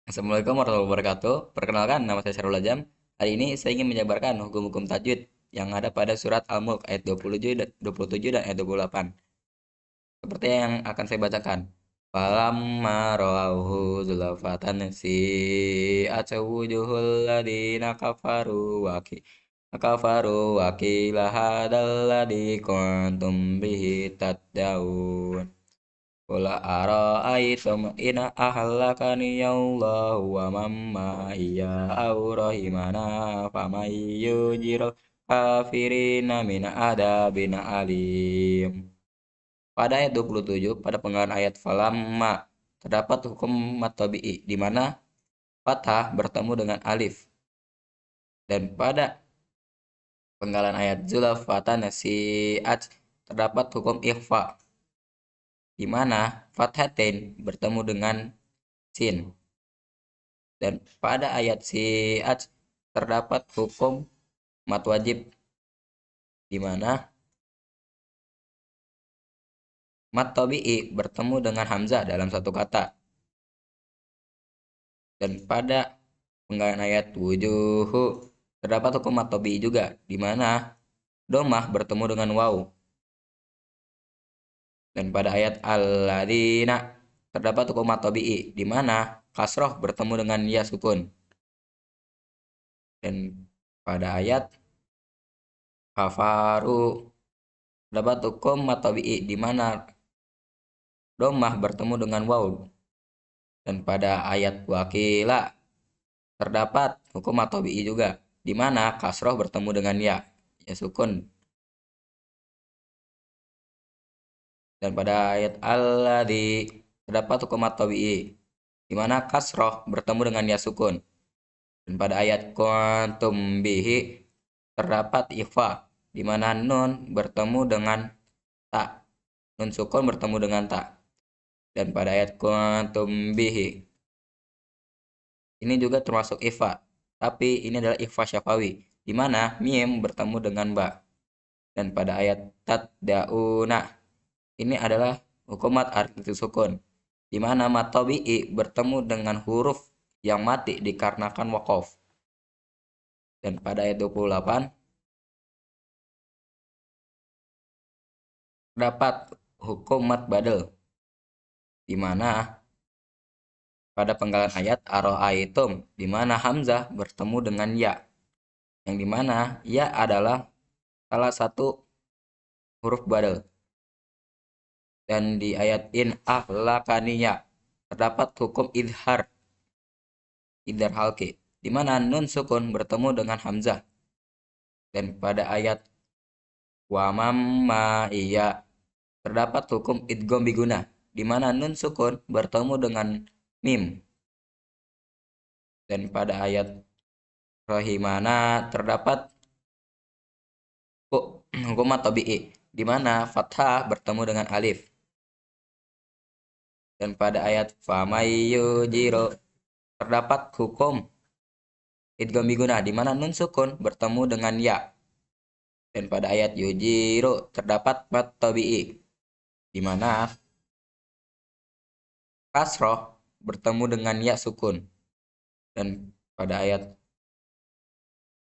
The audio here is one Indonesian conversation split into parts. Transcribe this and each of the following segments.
Assalamualaikum warahmatullahi wabarakatuh. Perkenalkan, nama saya Syarul Ajam. Hari ini saya ingin menjabarkan hukum-hukum tajwid yang ada pada surat Al-Mulk ayat 27 dan ayat 28. Seperti yang akan saya bacakan. Falamma ra'auhu zulfatan si'at wujuhul ladina kafaru wa qila hadzal ladzi kuntum bihi tad'un. Qul ara'aytum in ahlakani Allahu wa man ma'iya aw rahimana faman yujirul kafirina min adabin alim. Pada ayat 27, pada penggalan ayat falamma terdapat hukum mat tabi'i di mana fathah bertemu dengan alif, dan pada penggalan ayat zulfatan nasi'at terdapat hukum ikhfa di mana fathatain bertemu dengan sin, dan pada ayat si'at terdapat hukum mat wajib di mana mat tabi'i bertemu dengan hamzah dalam satu kata, dan pada penggalan ayat wujuhu terdapat hukum mat tabi'i juga di mana domah bertemu dengan waw, dan pada ayat alladzina terdapat hukum mat tabi'i di mana kasroh bertemu dengan ya sukun, dan pada ayat kafaru terdapat hukum mat tabi'i di mana domah bertemu dengan waw, dan pada ayat wakila terdapat hukum mat tabi'i juga di mana kasroh bertemu dengan ya sukun, dan pada ayat alladzi terdapat hukum mat tabi'i di mana kasroh bertemu dengan ya sukun, dan pada ayat kuntum bihi terdapat ikhfa di mana nun bertemu dengan tak, nun sukun bertemu dengan tak, dan pada ayat kuntum bihi ini juga termasuk ikhfa, tapi ini adalah ikhfa syafawi di mana mim bertemu dengan ba, dan pada ayat tad'una ini adalah hukumat arti sukun di mana mat tabi'i bertemu dengan huruf yang mati dikarenakan waqaf, dan pada ayat 28 terdapat hukum mat badal di mana pada penggalan ayat ara'aitum di mana hamzah bertemu dengan ya, yang di mana ya adalah salah satu huruf badal, dan di ayat in ahlakaniya terdapat hukum idhar halki di mana nun sukun bertemu dengan hamzah, dan pada ayat wa mamma iya terdapat hukum idgham biguna di mana nun sukun bertemu dengan mim, dan pada ayat rahimana terdapat hukum tabi'i di mana fathah bertemu dengan alif, dan pada ayat famayujiro terdapat hukum idgham biguna di mana nun sukun bertemu dengan ya, dan pada ayat yujiro terdapat mat tabi'i di mana kasroh bertemu dengan ya sukun, dan pada ayat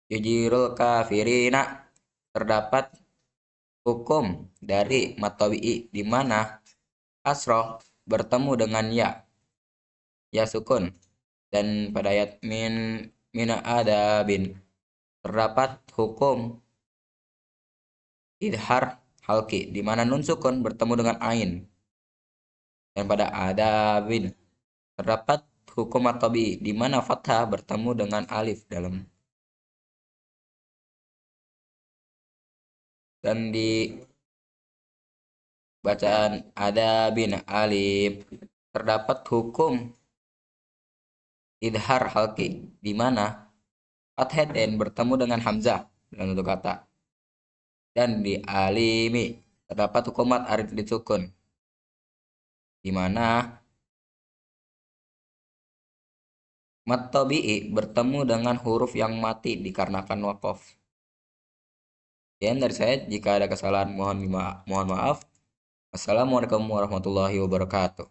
yujirul kafirina terdapat hukum dari mat tabi'i di mana kasroh bertemu dengan ya sukun, dan pada ayat mina adabin terdapat hukum idhar halki di mana nun sukun bertemu dengan ain, dan pada adabin terdapat hukum at-tabi'i di mana fathah bertemu dengan alif dalam, dan di bacaan adabin alif terdapat hukum idhar halki di mana fathatain bertemu dengan hamzah dalam satu kata, dan di alimi terdapat hukumat arif disukun di mana mat tabi'i bertemu dengan huruf yang mati dikarenakan waqaf. Dan dari saya, jika ada kesalahan mohon maaf. Assalamualaikum warahmatullahi wabarakatuh.